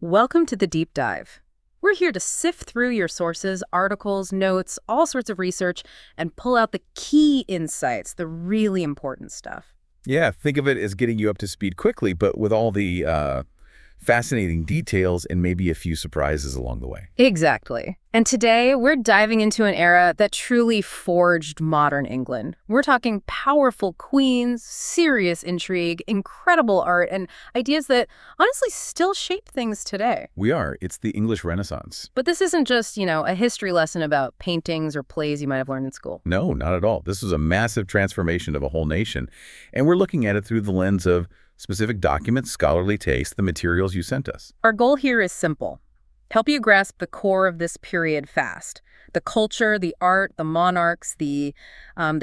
Welcome to the Deep Dive. We're here to sift through your sources, articles, notes, all sorts of research, and pull out the key insights, the really important stuff. Yeah, think of it as getting you up to speed quickly, but with all the fascinating details and maybe a few surprises along the way. Exactly. And today, we're diving into an era that truly forged modern England. We're talking powerful queens, serious intrigue, incredible art, and ideas that honestly still shape things today. We are. It's the English Renaissance. But this isn't just, a history lesson about paintings or plays you might have learned in school. No, not at all. This was a massive transformation of a whole nation, and we're looking at it through the lens of specific documents, scholarly taste, the materials you sent us. Our goal here is simple. Help you grasp the core of this period fast. The culture, the art, the monarchs, the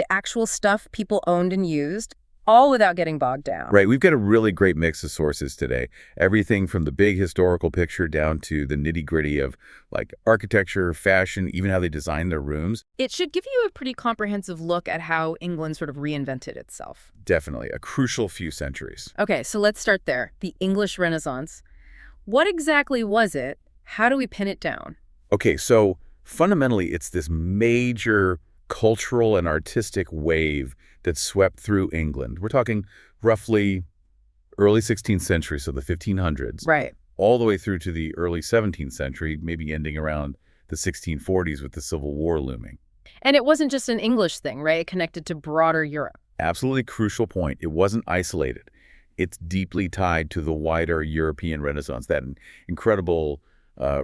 actual stuff people owned and used, all without getting bogged down. Right, we've got a really great mix of sources today. Everything from the big historical picture down to the nitty-gritty of like architecture, fashion, even how they design their rooms. It should give you a pretty comprehensive look at how England sort of reinvented itself. Definitely, a crucial few centuries. Okay, so let's start there. The English Renaissance. What exactly was it? How do we pin it down? Okay, so fundamentally, it's this major cultural and artistic wave that swept through England. We're talking roughly early 16th century, so the 1500s. Right. All the way through to the early 17th century, maybe ending around the 1640s with the Civil War looming. And it wasn't just an English thing, right? It connected to broader Europe. Absolutely crucial point. It wasn't isolated. It's deeply tied to the wider European Renaissance, that incredible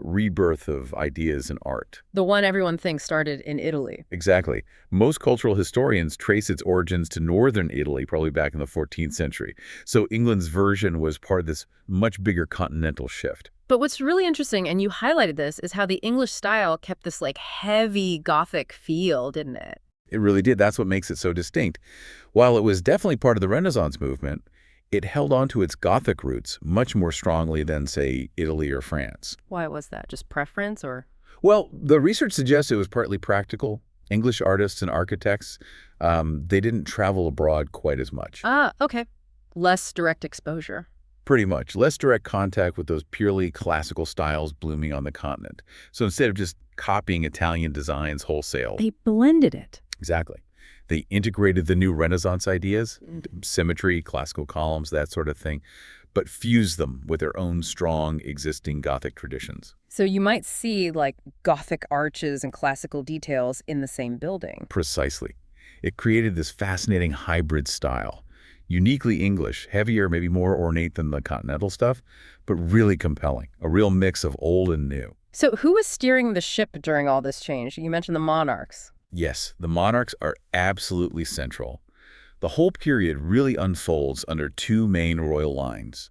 rebirth of ideas and art. The one everyone thinks started in Italy. Exactly. Most cultural historians trace its origins to northern Italy, probably back in the 14th century. So England's version was part of this much bigger continental shift. But what's really interesting, and you highlighted this, is how the English style kept this heavy Gothic feel, didn't it? It really did. That's what makes it so distinct. While it was definitely part of the Renaissance movement, it held on to its Gothic roots much more strongly than, say, Italy or France. Why was that? Just preference or? Well, the research suggests it was partly practical. English artists and architects, they didn't travel abroad quite as much. Ah, okay. Less direct exposure. Pretty much. Less direct contact with those purely classical styles blooming on the continent. So instead of just copying Italian designs wholesale. They blended it. Exactly. They integrated the new Renaissance ideas, symmetry, classical columns, that sort of thing, but fused them with their own strong existing Gothic traditions. So you might see Gothic arches and classical details in the same building. Precisely. It created this fascinating hybrid style, uniquely English, heavier, maybe more ornate than the continental stuff, but really compelling, a real mix of old and new. So who was steering the ship during all this change? You mentioned the monarchs. Yes, the monarchs are absolutely central. The whole period really unfolds under two main royal lines,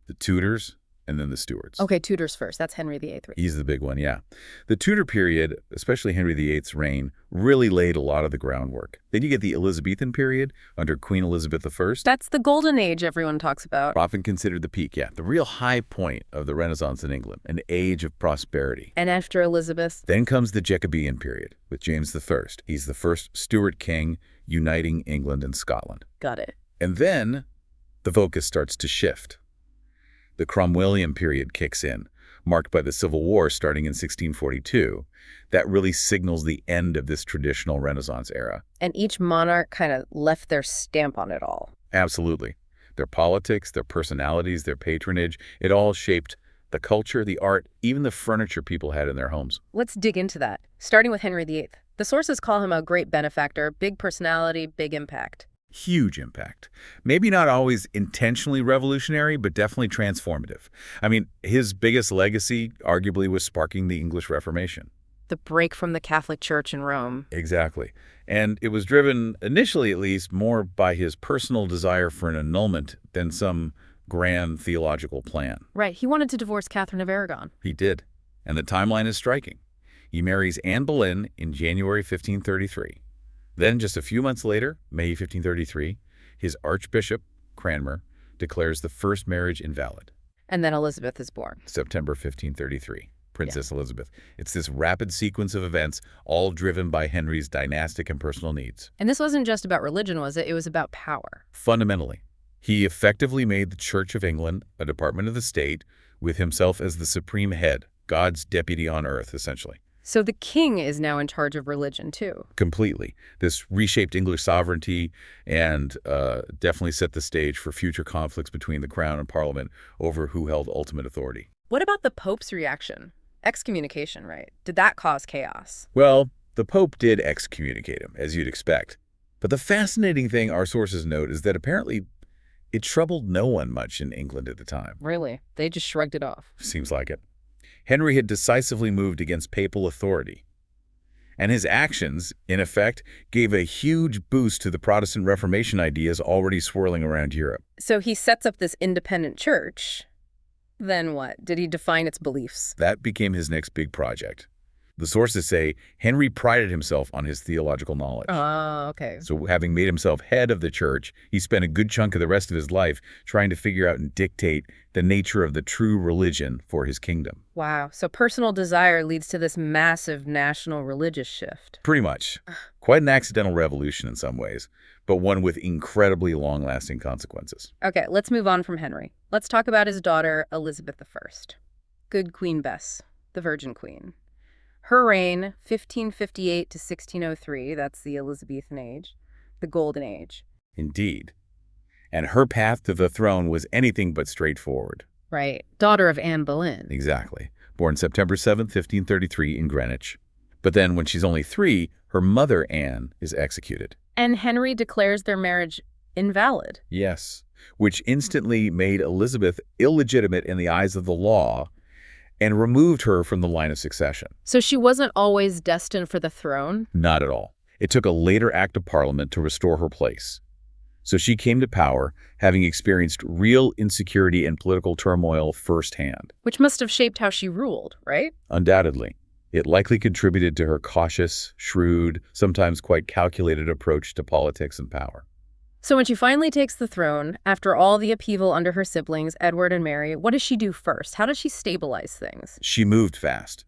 the Tudors and then the Stuarts. Okay, Tudors first. That's Henry VIII. He's the big one, yeah. The Tudor period, especially Henry VIII's reign, really laid a lot of the groundwork. Then you get the Elizabethan period under Queen Elizabeth I. That's the golden age everyone talks about. Often considered the peak, yeah. The real high point of the Renaissance in England, an age of prosperity. And after Elizabeth? Then comes the Jacobean period with James I. He's the first Stuart king uniting England and Scotland. Got it. And then the focus starts to shift. The Cromwellian period kicks in, marked by the Civil War starting in 1642. That really signals the end of this traditional Renaissance era. And each monarch kind of left their stamp on it all. Absolutely. Their politics, their personalities, their patronage, it all shaped the culture, the art, even the furniture people had in their homes. Let's dig into that, starting with Henry VIII. The sources call him a great benefactor, big personality, big impact. Huge impact. Maybe not always intentionally revolutionary, but definitely transformative. I mean, his biggest legacy arguably was sparking the English Reformation. The break from the Catholic Church in Rome. Exactly. And it was driven, initially at least, more by his personal desire for an annulment than some grand theological plan. Right. He wanted to divorce Catherine of Aragon. He did. And the timeline is striking. He marries Anne Boleyn in January 1533. Then, just a few months later, May 1533, his Archbishop, Cranmer, declares the first marriage invalid. And then Elizabeth is born. September 1533, Princess Elizabeth. It's this rapid sequence of events, all driven by Henry's dynastic and personal needs. And this wasn't just about religion, was it? It was about power. Fundamentally, He effectively made the Church of England a department of the state, with himself as the supreme head, God's deputy on earth, essentially. So the king is now in charge of religion, too. Completely. This reshaped English sovereignty and definitely set the stage for future conflicts between the crown and parliament over who held ultimate authority. What about the Pope's reaction? Excommunication, right? Did that cause chaos? Well, the Pope did excommunicate him, as you'd expect. But the fascinating thing our sources note is that apparently it troubled no one much in England at the time. Really? They just shrugged it off. Seems like it. Henry had decisively moved against papal authority. And his actions, in effect, gave a huge boost to the Protestant Reformation ideas already swirling around Europe. So he sets up this independent church. Then what? Did he define its beliefs? That became his next big project. The sources say Henry prided himself on his theological knowledge. Oh, okay. So having made himself head of the church, he spent a good chunk of the rest of his life trying to figure out and dictate the nature of the true religion for his kingdom. Wow. So personal desire leads to this massive national religious shift. Pretty much. Quite an accidental revolution in some ways, but one with incredibly long-lasting consequences. Okay, let's move on from Henry. Let's talk about his daughter, Elizabeth I. Good Queen Bess, the Virgin Queen. Her reign, 1558 to 1603, that's the Elizabethan age, the Golden Age. Indeed. And her path to the throne was anything but straightforward. Right. Daughter of Anne Boleyn. Exactly. Born September 7th, 1533 in Greenwich. But then when she's only 3, her mother, Anne, is executed. And Henry declares their marriage invalid. Yes, which instantly made Elizabeth illegitimate in the eyes of the law and removed her from the line of succession. So she wasn't always destined for the throne? Not at all. It took a later act of Parliament to restore her place. So she came to power, having experienced real insecurity and political turmoil firsthand. Which must have shaped how she ruled, right? Undoubtedly. It likely contributed to her cautious, shrewd, sometimes quite calculated approach to politics and power. So when she finally takes the throne, after all the upheaval under her siblings, Edward and Mary, what does she do first? How does she stabilize things? She moved fast.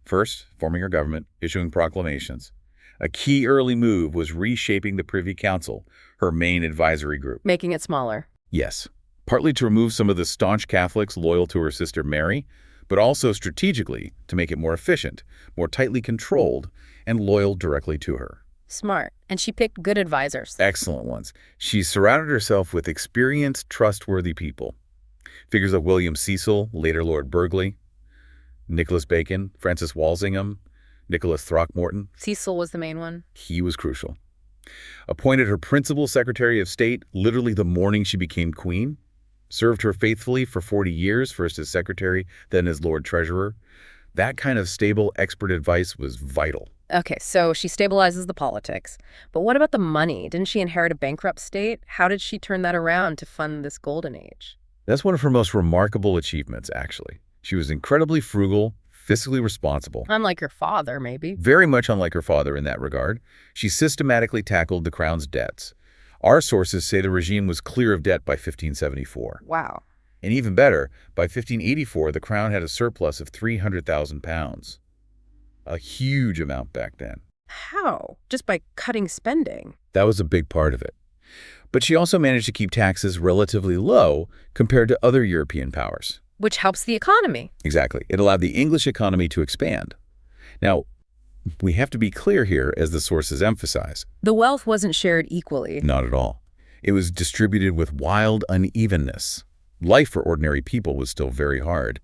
First, forming her government, issuing proclamations. A key early move was reshaping the Privy Council, her main advisory group. Making it smaller. Yes, partly to remove some of the staunch Catholics loyal to her sister Mary, but also strategically to make it more efficient, more tightly controlled, and loyal directly to her. Smart. And she picked good advisors. Excellent ones. She surrounded herself with experienced, trustworthy people. Figures like William Cecil, later Lord Burghley, Nicholas Bacon, Francis Walsingham, Nicholas Throckmorton. Cecil was the main one. He was crucial. Appointed her principal Secretary of State literally the morning she became queen. Served her faithfully for 40 years, first as secretary, then as Lord Treasurer. That kind of stable, expert advice was vital. Okay, so she stabilizes the politics. But what about the money? Didn't she inherit a bankrupt state? How did she turn that around to fund this golden age? That's one of her most remarkable achievements, actually. She was incredibly frugal, fiscally responsible. Unlike her father, maybe. Very much unlike her father in that regard. She systematically tackled the crown's debts. Our sources say the regime was clear of debt by 1574. Wow. And even better, by 1584, the crown had a surplus of £300,000. A huge amount back then. How? Just by cutting spending? That was a big part of it. But she also managed to keep taxes relatively low compared to other European powers. Which helps the economy. Exactly. It allowed the English economy to expand. Now, we have to be clear here, as the sources emphasize. The wealth wasn't shared equally. Not at all. It was distributed with wild unevenness. Life for ordinary people was still very hard.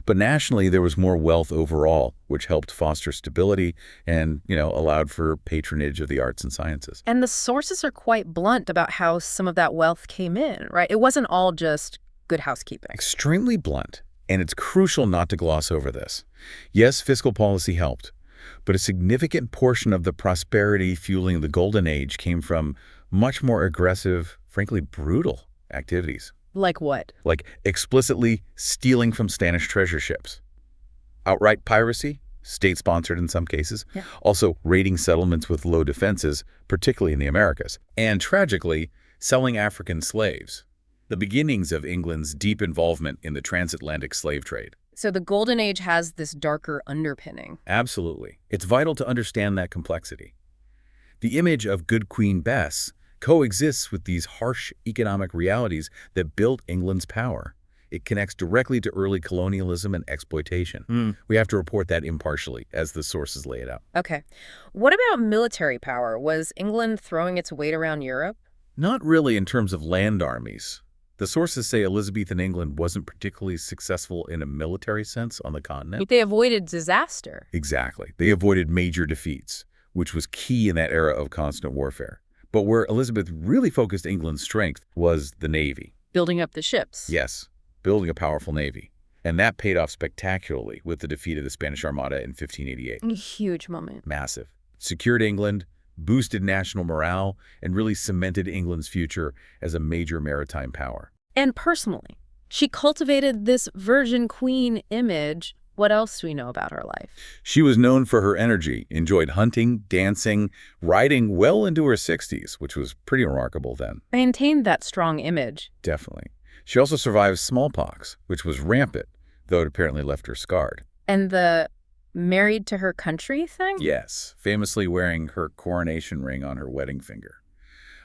But nationally, there was more wealth overall, which helped foster stability and, allowed for patronage of the arts and sciences. And the sources are quite blunt about how some of that wealth came in, right? It wasn't all just good housekeeping. Extremely blunt. And it's crucial not to gloss over this. Yes, fiscal policy helped, but a significant portion of the prosperity fueling the Golden Age came from much more aggressive, frankly brutal activities. Like what? Like explicitly stealing from Spanish treasure ships. Outright piracy, state-sponsored in some cases. Yeah. Also raiding settlements with low defenses, particularly in the Americas. And tragically, selling African slaves. The beginnings of England's deep involvement in the transatlantic slave trade. So the Golden Age has this darker underpinning. Absolutely. It's vital to understand that complexity. The image of Good Queen Bess coexists with these harsh economic realities that built England's power. It connects directly to early colonialism and exploitation. We have to report that impartially, as the sources lay it out. Okay. What about military power? Was England throwing its weight around Europe? Not really in terms of land armies. The sources say Elizabethan England wasn't particularly successful in a military sense on the continent. But they avoided disaster. Exactly. They avoided major defeats, which was key in that era of constant warfare. But where Elizabeth really focused England's strength was the Navy. Building up the ships. Yes, building a powerful Navy. And that paid off spectacularly with the defeat of the Spanish Armada in 1588. A huge moment. Massive. Secured England, boosted national morale, and really cemented England's future as a major maritime power. And personally, she cultivated this virgin queen image. What else do we know about her life? She was known for her energy, enjoyed hunting, dancing, riding well into her 60s, which was pretty remarkable then. Maintained that strong image. Definitely. She also survived smallpox, which was rampant, though it apparently left her scarred. And the married to her country thing? Yes, famously wearing her coronation ring on her wedding finger.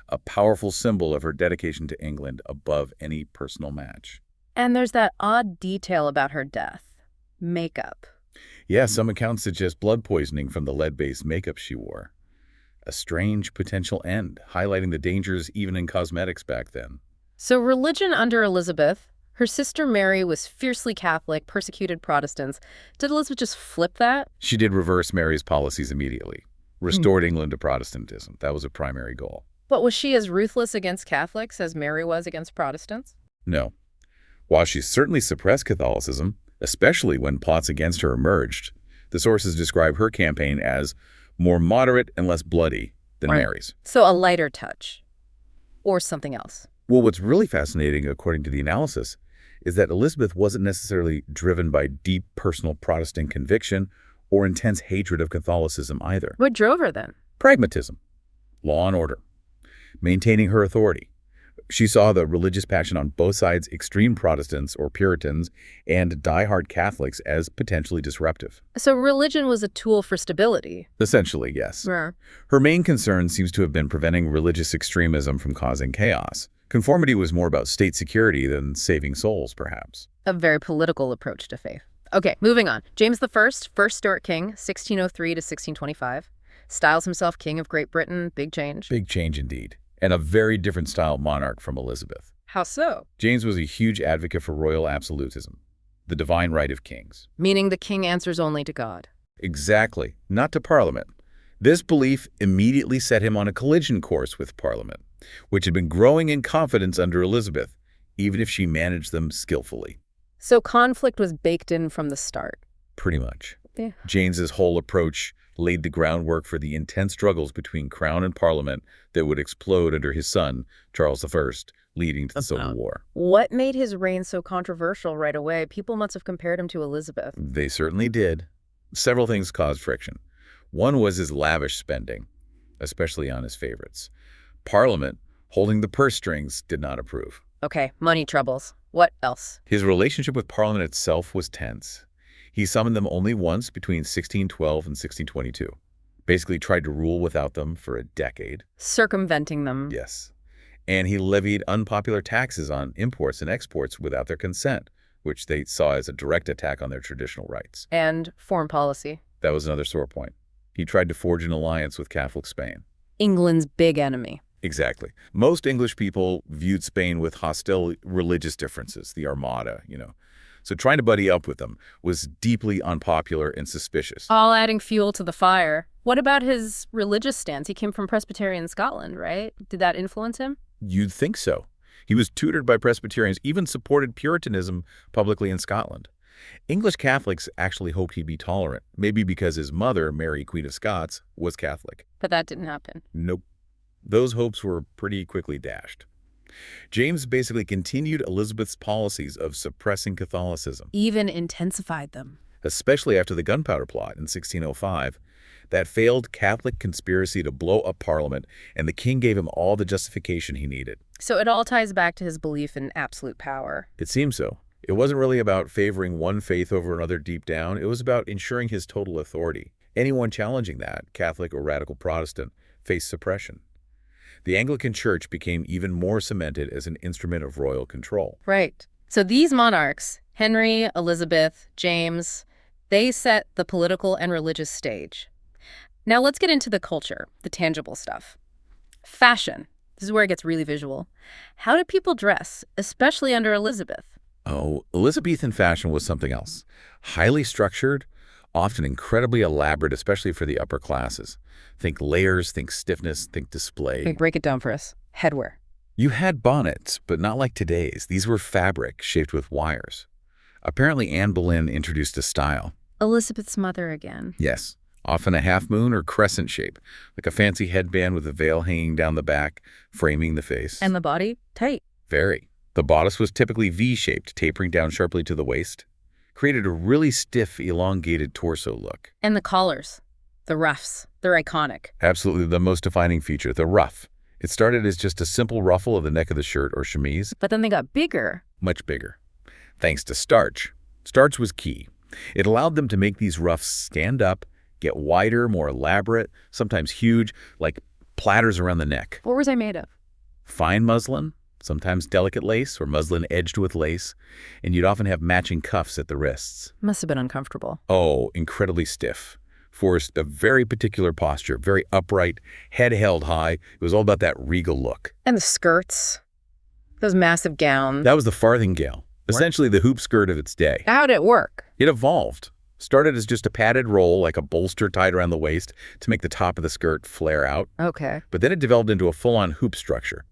A powerful symbol of her dedication to England above any personal match. And there's that odd detail about her death. Makeup. Yeah, some accounts suggest blood poisoning from the lead-based makeup she wore. A strange potential end, highlighting the dangers even in cosmetics back then. So religion under Elizabeth. Her sister Mary was fiercely Catholic, persecuted Protestants. Did Elizabeth just flip that? She did reverse Mary's policies immediately. Restored England to Protestantism. That was a primary goal. But was she as ruthless against Catholics as Mary was against Protestants? No. While she certainly suppressed Catholicism, especially when plots against her emerged, the sources describe her campaign as more moderate and less bloody than Mary's. So a lighter touch. Or something else. Well, what's really fascinating, according to the analysis, is that Elizabeth wasn't necessarily driven by deep personal Protestant conviction or intense hatred of Catholicism either. What drove her then? Pragmatism, law and order, maintaining her authority. She saw the religious passion on both sides, extreme Protestants or Puritans and die-hard Catholics, as potentially disruptive. So religion was a tool for stability. Essentially, yes. Yeah. Her main concern seems to have been preventing religious extremism from causing chaos. Conformity was more about state security than saving souls, perhaps. A very political approach to faith. Okay, moving on. James I, first Stuart king, 1603 to 1625. Styles himself king of Great Britain. Big change. Big change indeed. And a very different style monarch from Elizabeth. How so? James was a huge advocate for royal absolutism, the divine right of kings. Meaning the king answers only to God. Exactly, not to Parliament. This belief immediately set him on a collision course with Parliament, which had been growing in confidence under Elizabeth, even if she managed them skillfully. So conflict was baked in from the start. Pretty much. Yeah. James's whole approach laid the groundwork for the intense struggles between Crown and Parliament that would explode under his son, Charles I, leading to the Civil War. What made his reign so controversial right away? People must have compared him to Elizabeth. They certainly did. Several things caused friction. One was his lavish spending, especially on his favorites. Parliament, holding the purse strings, did not approve. Okay, money troubles. What else? His relationship with Parliament itself was tense. He summoned them only once between 1612 and 1622. Basically tried to rule without them for a decade. Circumventing them. Yes. And he levied unpopular taxes on imports and exports without their consent, which they saw as a direct attack on their traditional rights. And foreign policy. That was another sore point. He tried to forge an alliance with Catholic Spain. England's big enemy. Exactly. Most English people viewed Spain with hostile religious differences, the Armada, So trying to buddy up with them was deeply unpopular and suspicious. All adding fuel to the fire. What about his religious stance? He came from Presbyterian Scotland, right? Did that influence him? You'd think so. He was tutored by Presbyterians, even supported Puritanism publicly in Scotland. English Catholics actually hoped he'd be tolerant, maybe because his mother, Mary, Queen of Scots, was Catholic. But that didn't happen. Nope. Those hopes were pretty quickly dashed. James basically continued Elizabeth's policies of suppressing Catholicism. Even intensified them. Especially after the Gunpowder Plot in 1605. That failed Catholic conspiracy to blow up Parliament, and the king gave him all the justification he needed. So it all ties back to his belief in absolute power. It seems so. It wasn't really about favoring one faith over another deep down. It was about ensuring his total authority. Anyone challenging that, Catholic or radical Protestant, faced suppression. The Anglican Church became even more cemented as an instrument of royal control. Right. So these monarchs, Henry, Elizabeth, James, they set the political and religious stage. Now let's get into the culture, the tangible stuff. Fashion. This is where it gets really visual. How did people dress, especially under Elizabeth? Oh, Elizabethan fashion was something else. Highly structured, often incredibly elaborate, especially for the upper classes. Think layers, think stiffness, think display. Okay, break it down for us. Headwear. You had bonnets, but not like today's. These were fabric shaped with wires. Apparently, Anne Boleyn introduced a style. Elizabeth's mother again. Yes, often a half-moon or crescent shape, like a fancy headband with a veil hanging down the back, framing the face. And the body? Tight. Very. The bodice was typically V-shaped, tapering down sharply to the waist. Created a really stiff, elongated torso look. And the collars. The ruffs. They're iconic. Absolutely the most defining feature, the ruff. It started as just a simple ruffle of the neck of the shirt or chemise. But then they got bigger. Much bigger. Thanks to starch. Starch was key. It allowed them to make these ruffs stand up, get wider, more elaborate, sometimes huge, like platters around the neck. What was I made of? Fine muslin, sometimes delicate lace or muslin edged with lace, and you'd often have matching cuffs at the wrists. Must have been uncomfortable. Oh, incredibly stiff. Forced a very particular posture, very upright, head held high. It was all about that regal look. And the skirts. Those massive gowns. That was the farthingale, essentially the hoop skirt of its day. How'd it work? It evolved. Started as just a padded roll, like a bolster tied around the waist to make the top of the skirt flare out. Okay. But then it developed into a full-on hoop structure.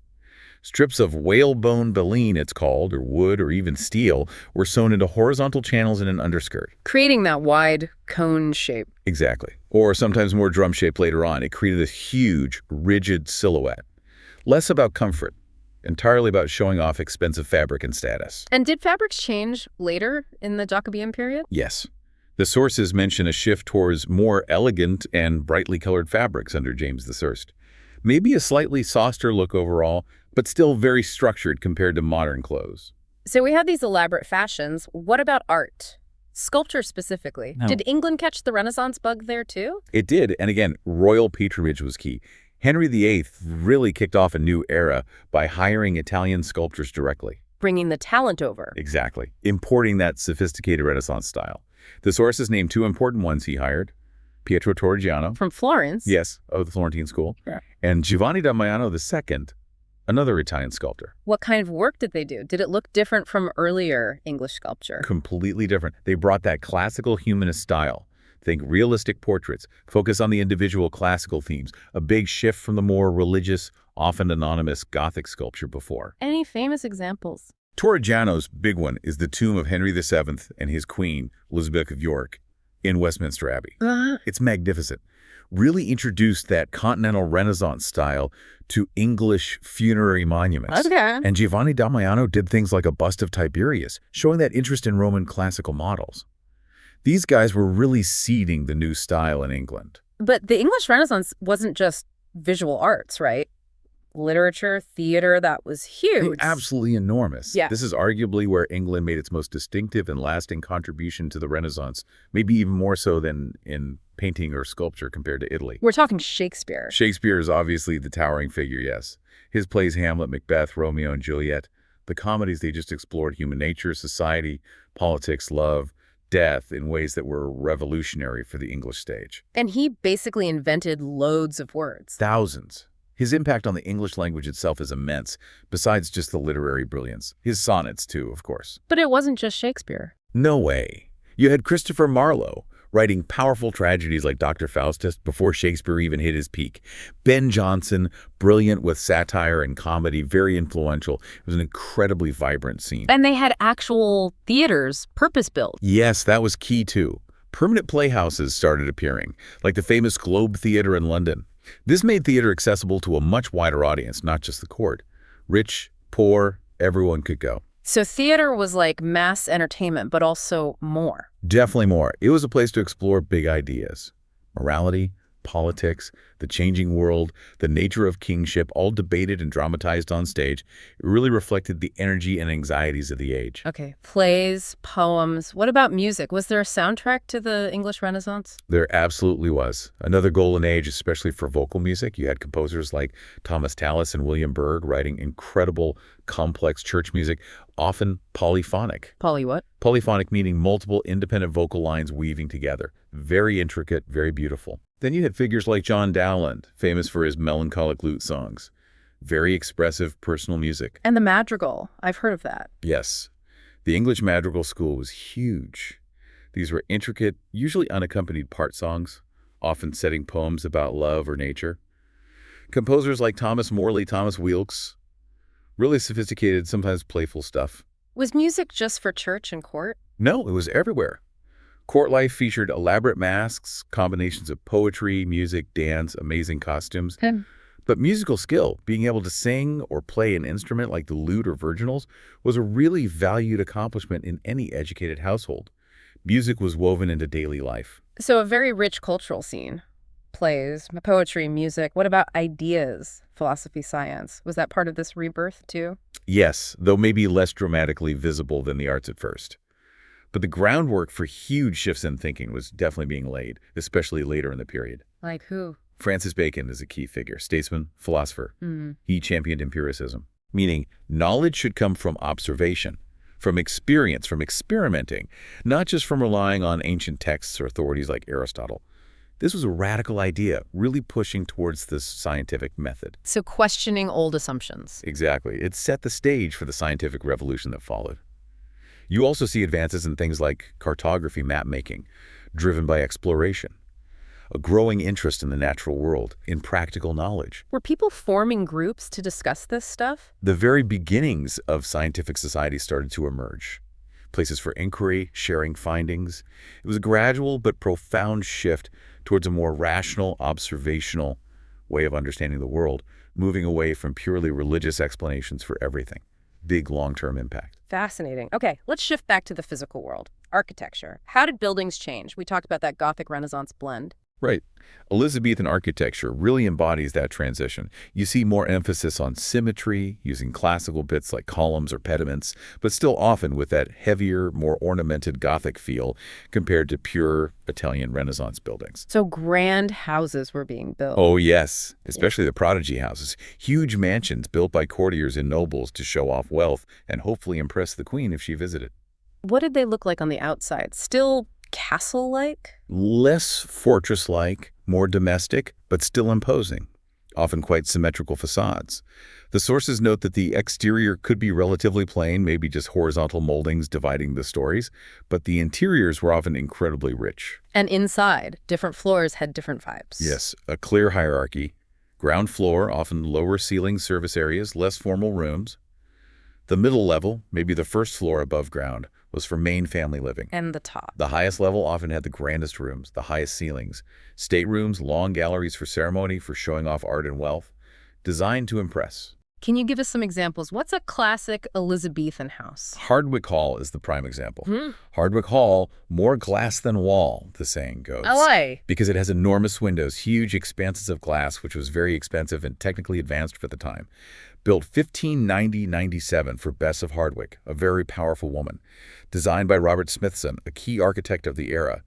Strips of whalebone baleen, it's called, or wood, or even steel, were sewn into horizontal channels in an underskirt. Creating that wide cone shape. Exactly. Or sometimes more drum-shaped later on. It created this huge, rigid silhouette. Less about comfort, entirely about showing off expensive fabric and status. And did fabrics change later in the Jacobean period? Yes. The sources mention a shift towards more elegant and brightly colored fabrics under James I. Maybe a slightly softer look overall, but still very structured compared to modern clothes. So we have these elaborate fashions. What about art? Sculpture specifically. No. Did England catch the Renaissance bug there too? It did, and again, royal patronage was key. Henry VIII really kicked off a new era by hiring Italian sculptors directly. Bringing the talent over. Exactly. Importing that sophisticated Renaissance style. The sources named two important ones he hired. Pietro Torrigiano. From Florence? Yes, of the Florentine school. Yeah. And Giovanni da Maiano II, another Italian sculptor. What kind of work did they do? Did it look different from earlier English sculpture? Completely different. They brought that classical humanist style. Think realistic portraits, focus on the individual classical themes, a big shift from the more religious, often anonymous Gothic sculpture before. Any famous examples? Torrigiano's big one is the tomb of Henry VII and his queen, Elizabeth of York, in Westminster Abbey. It's magnificent. Really introduced that continental Renaissance style to English funerary monuments. Okay. And Giovanni da Maiano did things like a bust of Tiberius, showing that interest in Roman classical models. These guys were really seeding the new style in England. But the English Renaissance wasn't just visual arts, right? Literature, theater, that was huge. Absolutely enormous. Yeah. This is arguably where England made its most distinctive and lasting contribution to the Renaissance, maybe even more so than in painting or sculpture compared to Italy. We're talking Shakespeare. Shakespeare is obviously the towering figure, yes. His plays Hamlet, Macbeth, Romeo and Juliet. The comedies, they just explored human nature, society, politics, love, death in ways that were revolutionary for the English stage. And he basically invented loads of words. Thousands. His impact on the English language itself is immense, besides just the literary brilliance. His sonnets, too, of course. But it wasn't just Shakespeare. No way. You had Christopher Marlowe writing powerful tragedies like Dr. Faustus before Shakespeare even hit his peak. Ben Jonson, brilliant with satire and comedy, very influential. It was an incredibly vibrant scene. And they had actual theaters, purpose-built. Yes, that was key, too. Permanent playhouses started appearing, like the famous Globe Theatre in London. This made theater accessible to a much wider audience, not just the court. Rich, poor, everyone could go. So theater was like mass entertainment, but also more. Definitely more. It was a place to explore big ideas. Morality, politics, the changing world, the nature of kingship, all debated and dramatized on stage. It really reflected the energy and anxieties of the age. Okay, plays, poems. What about music? Was there a soundtrack to the English Renaissance? There absolutely was. Another golden age, especially for vocal music. You had composers like Thomas Tallis and William Byrd writing incredible, complex church music, often polyphonic. Polly what? Polyphonic meaning multiple independent vocal lines weaving together. Very intricate, very beautiful. Then you had figures like John Dowland, famous for his melancholic lute songs. Very expressive personal music. And the madrigal. I've heard of that. Yes. The English madrigal school was huge. These were intricate, usually unaccompanied part songs, often setting poems about love or nature. Composers like Thomas Morley, Thomas Weelkes, really sophisticated, sometimes playful stuff. Was music just for church and court? No, it was everywhere. Court life featured elaborate masks, combinations of poetry, music, dance, amazing costumes. But musical skill, being able to sing or play an instrument like the lute or virginals, was a really valued accomplishment in any educated household. Music was woven into daily life. So a very rich cultural scene. Plays, poetry, music. What about ideas? Philosophy, science. Was that part of this rebirth too? Yes, though maybe less dramatically visible than the arts at first. But the groundwork for huge shifts in thinking was definitely being laid, especially later in the period. Like who? Francis Bacon is a key figure, statesman, philosopher. He championed empiricism, meaning knowledge should come from observation, from experience, from experimenting, not just from relying on ancient texts or authorities like Aristotle. This was a radical idea, really pushing towards this scientific method. So questioning old assumptions. Exactly. It set the stage for the scientific revolution that followed. You also see advances in things like cartography, map-making, driven by exploration, a growing interest in the natural world, in practical knowledge. Were people forming groups to discuss this stuff? The very beginnings of scientific society started to emerge. Places for inquiry, sharing findings. It was a gradual but profound shift towards a more rational, observational way of understanding the world, moving away from purely religious explanations for everything. Big long-term impact. Fascinating. Okay, let's shift back to the physical world. Architecture. How did buildings change? We talked about that Gothic Renaissance blend. Right. Elizabethan architecture really embodies that transition. You see more emphasis on symmetry, using classical bits like columns or pediments, but still often with that heavier, more ornamented Gothic feel compared to pure Italian Renaissance buildings. So grand houses were being built. Oh, yes, especially the prodigy houses. Huge mansions built by courtiers and nobles to show off wealth and hopefully impress the queen if she visited. What did they look like on the outside? Still castle-like? Less fortress-like, more domestic, but still imposing, often quite symmetrical facades. The sources note that the exterior could be relatively plain, maybe just horizontal moldings dividing the stories, but the interiors were often incredibly rich. And inside, different floors had different vibes. Yes, a clear hierarchy. Ground floor, often lower ceiling service areas, less formal rooms. The middle level, maybe the first floor above ground, was for main family living. And the top. The highest level often had the grandest rooms, the highest ceilings. Staterooms, long galleries for ceremony, for showing off art and wealth, designed to impress. Can you give us some examples? What's a classic Elizabethan house? Hardwicke Hall is the prime example. Hardwicke Hall, more glass than wall, the saying goes. LA. Because it has enormous windows, huge expanses of glass, which was very expensive and technically advanced for the time. Built 1590-97 for Bess of Hardwicke, a very powerful woman. Designed by Robert Smithson, a key architect of the era.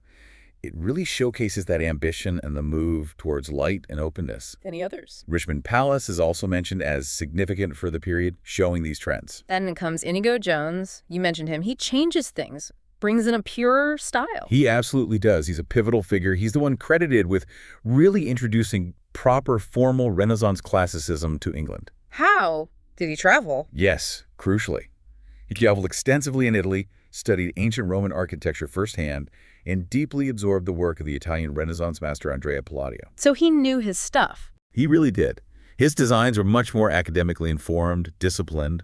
It really showcases that ambition and the move towards light and openness. Any others? Richmond Palace is also mentioned as significant for the period, showing these trends. Then comes Inigo Jones. You mentioned him. He changes things, brings in a purer style. He absolutely does. He's a pivotal figure. He's the one credited with really introducing proper formal Renaissance classicism to England. How? Did he travel? Yes, crucially. He traveled extensively in Italy, studied ancient Roman architecture firsthand, and deeply absorbed the work of the Italian Renaissance master Andrea Palladio. So he knew his stuff. He really did. His designs were much more academically informed, disciplined,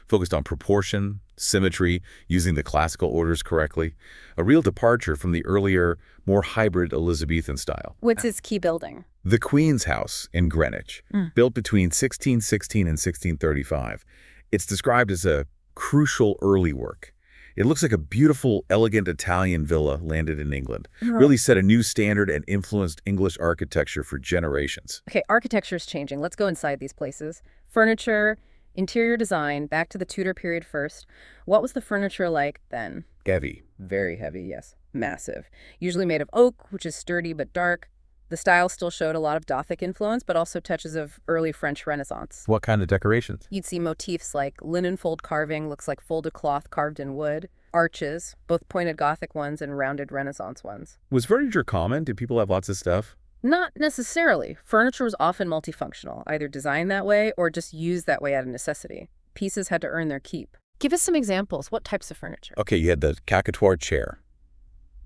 focused on proportion, symmetry, using the classical orders correctly, a real departure from the earlier, more hybrid Elizabethan style. What's his key building? The Queen's House in Greenwich, built between 1616 and 1635. It's described as a crucial early work. It looks like a beautiful, elegant Italian villa landed in England. Really set a new standard and influenced English architecture for generations. Okay, architecture's changing. Let's go inside these places. Furniture, interior design, back to the Tudor period first. What was the furniture like then? Heavy. Very heavy, yes. Massive. Usually made of oak, which is sturdy but dark. The style still showed a lot of Gothic influence, but also touches of early French Renaissance. What kind of decorations? You'd see motifs like linen fold carving, looks like folded cloth carved in wood, arches, both pointed Gothic ones and rounded Renaissance ones. Was furniture common? Did people have lots of stuff? Not necessarily. Furniture was often multifunctional, either designed that way or just used that way out of necessity. Pieces had to earn their keep. Give us some examples. What types of furniture? Okay, you had the cacatoire chair,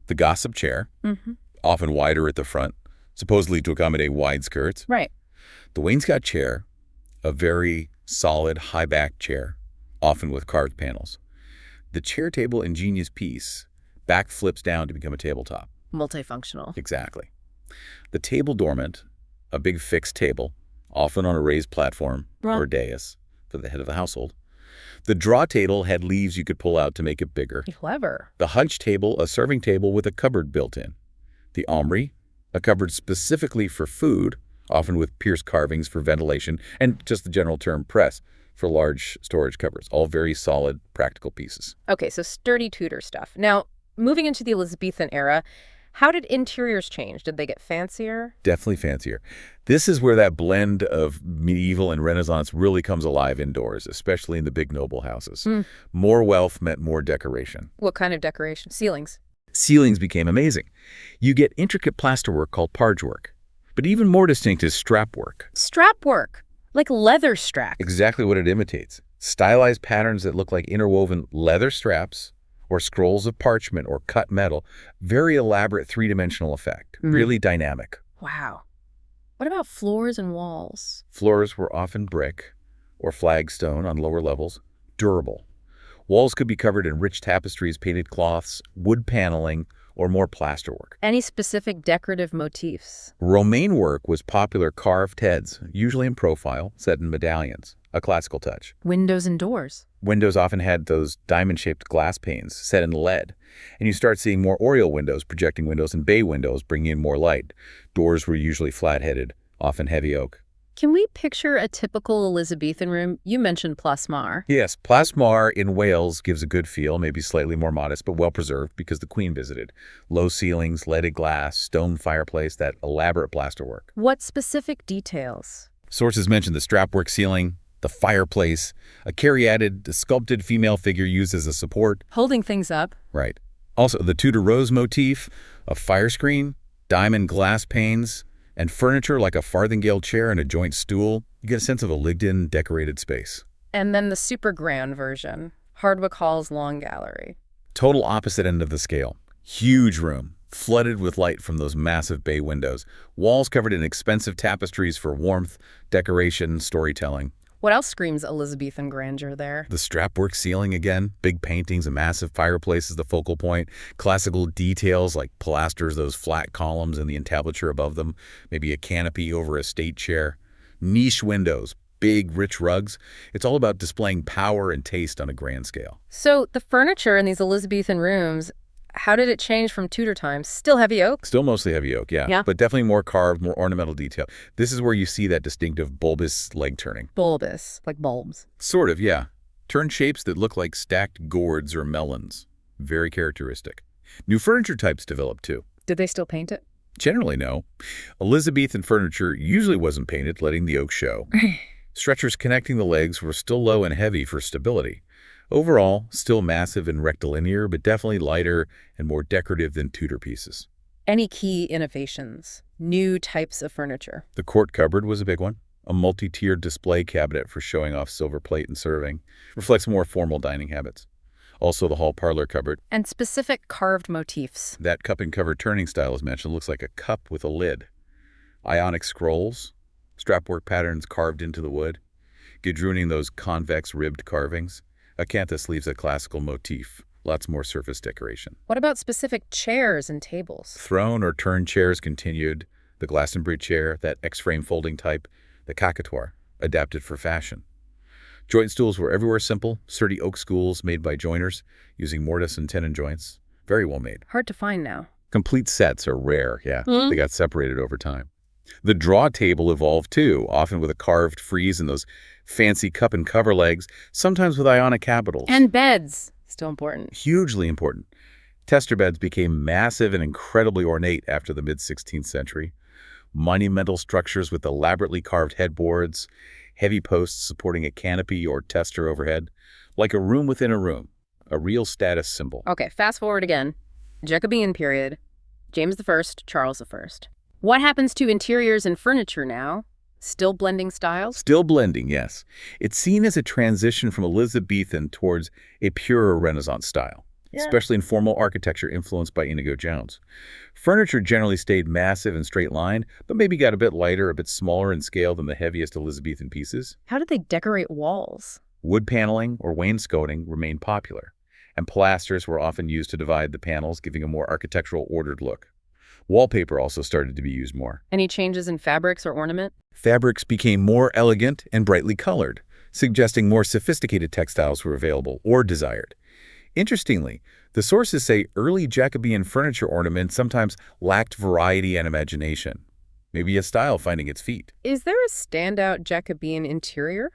the gossip chair, often wider at the front, supposedly to accommodate wide skirts. Right. The wainscot chair, a very solid, high-backed chair, often with carved panels. The chair table, ingenious piece, back flips down to become a tabletop. Multifunctional. Exactly. The table dormant, a big fixed table, often on a raised platform or dais for the head of the household. The draw table had leaves you could pull out to make it bigger. Clever. The hunch table, a serving table with a cupboard built in. The aumrie, a cupboard specifically for food, often with pierced carvings for ventilation, and just the general term press for large storage cupboards. All very solid, practical pieces. Okay, so sturdy Tudor stuff. Now, moving into the Elizabethan era, how did interiors change? Did they get fancier? Definitely fancier. This is where that blend of medieval and Renaissance really comes alive indoors, especially in the big noble houses. More wealth meant more decoration. What kind of decoration? Ceilings. Ceilings became amazing. You get intricate plasterwork called parge work. But even more distinct is strap work. Strap work, like leather straps. Exactly what it imitates. Stylized patterns that look like interwoven leather straps or scrolls of parchment or cut metal. Very elaborate three-dimensional effect. Really dynamic. Wow. What about floors and walls? Floors were often brick or flagstone on lower levels. Durable. Walls could be covered in rich tapestries, painted cloths, wood paneling, or more plasterwork. Any specific decorative motifs? Romaine work was popular carved heads, usually in profile, set in medallions, a classical touch. Windows and doors. Windows often had those diamond-shaped glass panes set in lead, and you start seeing more oriel windows, projecting windows, and bay windows, bringing in more light. Doors were usually flat-headed, often heavy oak. Can we picture a typical Elizabethan room? You mentioned plasmar. Yes, plasmar in Wales gives a good feel, maybe slightly more modest, but well-preserved because the Queen visited. Low ceilings, leaded glass, stone fireplace, that elaborate plasterwork. What specific details? Sources mention the strapwork ceiling, the fireplace, a caryatid, sculpted female figure used as a support. Holding things up. Right. Also, the Tudor rose motif, a fire screen, diamond glass panes, and furniture like a farthingale chair and a joint stool. You get a sense of a lived-in, decorated space. And then the super grand version, Hardwick Hall's Long Gallery. Total opposite end of the scale. Huge room, flooded with light from those massive bay windows. Walls covered in expensive tapestries for warmth, decoration, storytelling. What else screams Elizabethan grandeur there? The strapwork ceiling again, big paintings, a massive fireplace is the focal point, classical details like pilasters, those flat columns and the entablature above them, maybe a canopy over a state chair, niche windows, big, rich rugs. It's all about displaying power and taste on a grand scale. So the furniture in these Elizabethan rooms, how did it change from Tudor times? Still heavy oak? Still mostly heavy oak, yeah. But definitely more carved, more ornamental detail. This is where you see that distinctive bulbous leg turning. Bulbous, like bulbs. Sort of, yeah. Turn shapes that look like stacked gourds or melons. Very characteristic. New furniture types developed, too. Did they still paint it? Generally, no. Elizabethan furniture usually wasn't painted, letting the oak show. Stretchers connecting the legs were still low and heavy for stability. Overall, still massive and rectilinear, but definitely lighter and more decorative than Tudor pieces. Any key innovations? New types of furniture? The court cupboard was a big one. A multi-tiered display cabinet for showing off silver plate and serving. Reflects more formal dining habits. Also the hall parlor cupboard. And specific carved motifs. That cup and cover turning style is mentioned. Looks like a cup with a lid. Ionic scrolls. Strapwork patterns carved into the wood. Gadrooning those convex ribbed carvings. Acanthus leaves a classical motif. Lots more surface decoration. What about specific chairs and tables? Throne or turn chairs continued. The Glastonbury chair, that X-frame folding type. The cacatoire, adapted for fashion. Joint stools were everywhere simple, sturdy oak stools made by joiners using mortise and tenon joints. Very well made. Hard to find now. Complete sets are rare, yeah. Hmm. They got separated over time. The draw table evolved too, often with a carved frieze and those fancy cup and cover legs, sometimes with Ionic capitals. And beds. Still important. Hugely important. Tester beds became massive and incredibly ornate after the mid-16th century. Monumental structures with elaborately carved headboards, heavy posts supporting a canopy or tester overhead, like a room within a room, a real status symbol. Okay, fast forward again. Jacobean period. James I, Charles I. What happens to interiors and furniture now? Still blending styles? Still blending, yes. It's seen as a transition from Elizabethan towards a purer Renaissance style, especially in formal architecture influenced by Inigo Jones. Furniture generally stayed massive and straight-lined, but maybe got a bit lighter, a bit smaller in scale than the heaviest Elizabethan pieces. How did they decorate walls? Wood paneling or wainscoting remained popular, and pilasters were often used to divide the panels, giving a more architectural, ordered look. Wallpaper also started to be used more. Any changes in fabrics or ornament? Fabrics became more elegant and brightly colored, suggesting more sophisticated textiles were available or desired. Interestingly, the sources say early Jacobean furniture ornaments sometimes lacked variety and imagination, maybe a style finding its feet. Is there a standout Jacobean interior?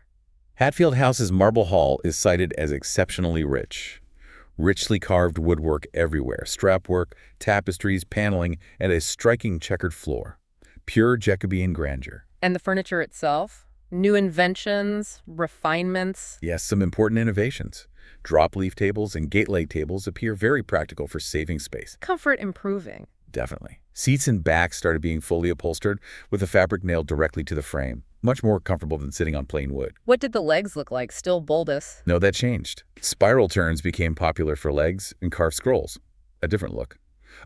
Hatfield House's marble hall is cited as exceptionally rich. Richly carved woodwork everywhere, strapwork, tapestries, paneling, and a striking checkered floor. Pure Jacobean grandeur. And the furniture itself? New inventions, refinements? Yes, some important innovations. Drop leaf tables and gate leg tables appear very practical for saving space. Comfort improving. Definitely. Seats and backs started being fully upholstered with the fabric nailed directly to the frame. Much more comfortable than sitting on plain wood. What did the legs look like? Still bulbous? No, that changed. Spiral turns became popular for legs and carved scrolls. A different look.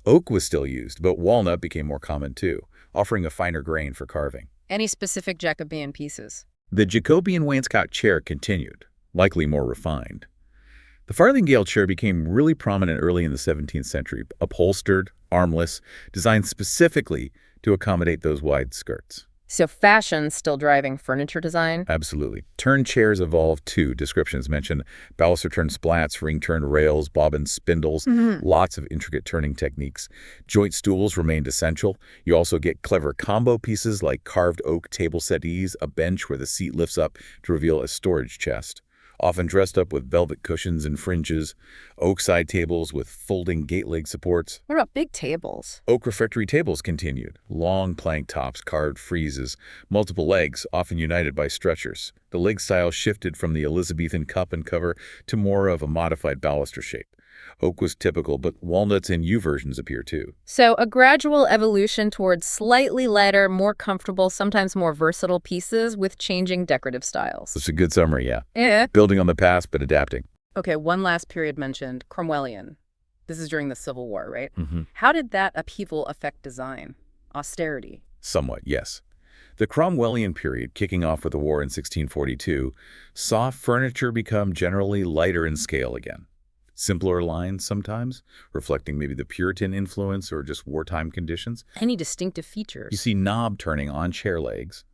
Oak was still used, but walnut became more common too, offering a finer grain for carving. Any specific Jacobean pieces? The Jacobean wainscot chair continued, likely more refined. The farthingale chair became really prominent early in the 17th century, upholstered, armless, designed specifically to accommodate those wide skirts. So fashion still driving furniture design? Absolutely. Turn chairs evolved too. Descriptions mention baluster turn splats, ring turn rails, bobbin spindles, lots of intricate turning techniques. Joint stools remained essential. You also get clever combo pieces like carved oak table settees, a bench where the seat lifts up to reveal a storage chest. Often dressed up with velvet cushions and fringes, oak side tables with folding gate leg supports. What about big tables? Oak refectory tables continued. Long plank tops, carved friezes, multiple legs, often united by stretchers. The leg style shifted from the Elizabethan cup and cover to more of a modified baluster shape. Oak was typical, but walnuts and U versions appear too. So a gradual evolution towards slightly lighter, more comfortable, sometimes more versatile pieces with changing decorative styles. It's a good summary, yeah. Yeah. Building on the past, but adapting. Okay, one last period mentioned, Cromwellian. This is during the Civil War, right? Mm-hmm. How did that upheaval affect design? Austerity? Somewhat, yes. The Cromwellian period, kicking off with the war in 1642, saw furniture become generally lighter in scale again. Simpler lines sometimes, reflecting maybe the Puritan influence or just wartime conditions. Any distinctive features? You see knob turning on chair legs,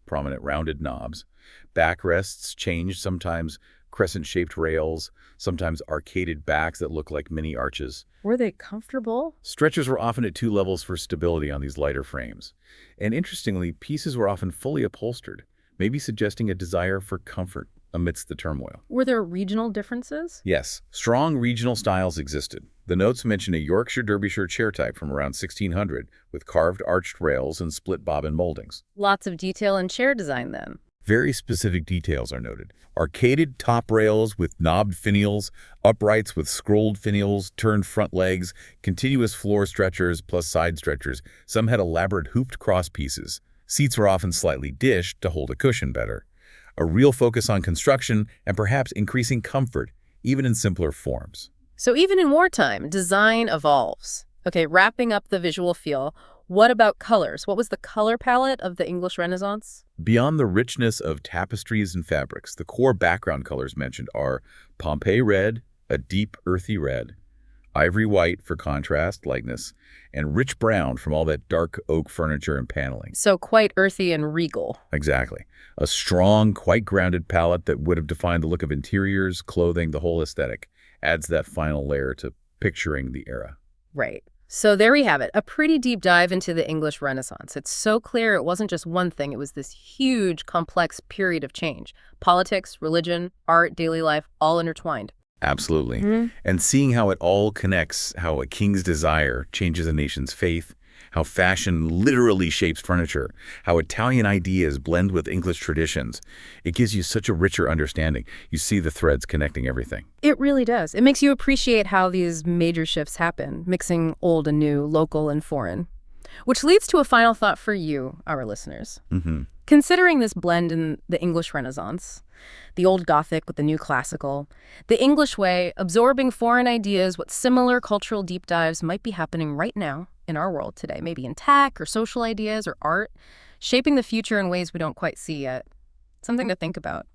prominent rounded knobs. Backrests changed, sometimes crescent-shaped rails, sometimes arcaded backs that look like mini arches. Were they comfortable? Stretchers were often at 2 levels for stability on these lighter frames. And interestingly, pieces were often fully upholstered, maybe suggesting a desire for comfort amidst the turmoil. Were there regional differences? Yes, strong regional styles existed. The notes mention a Yorkshire-Derbyshire chair type from around 1600 with carved arched rails and split bobbin moldings. Lots of detail in chair design then. Very specific details are noted. Arcaded top rails with knobbed finials, uprights with scrolled finials, turned front legs, continuous floor stretchers plus side stretchers. Some had elaborate hooped cross pieces. Seats were often slightly dished to hold a cushion better. A real focus on construction and perhaps increasing comfort, even in simpler forms. So even in wartime, design evolves. Okay, wrapping up the visual feel, what about colors? What was the color palette of the English Renaissance? Beyond the richness of tapestries and fabrics, the core background colors mentioned are Pompeii red, a deep earthy red, ivory white for contrast, lightness, and rich brown from all that dark oak furniture and paneling. So quite earthy and regal. Exactly. A strong, quite grounded palette that would have defined the look of interiors, clothing, the whole aesthetic, adds that final layer to picturing the era. Right. So there we have it, a pretty deep dive into the English Renaissance. It's so clear it wasn't just one thing, it was this huge, complex period of change. Politics, religion, art, daily life, all intertwined. Absolutely. And seeing how it all connects, how a king's desire changes a nation's faith, how fashion literally shapes furniture, how Italian ideas blend with English traditions, it gives you such a richer understanding. You see the threads connecting everything. It really does. It makes you appreciate how these major shifts happen, mixing old and new, local and foreign. Which leads to a final thought for you, our listeners. Considering this blend in the English Renaissance, the old Gothic with the new classical, the English way, absorbing foreign ideas, what similar cultural deep dives might be happening right now in our world today, maybe in tech or social ideas or art, shaping the future in ways we don't quite see yet. Something to think about.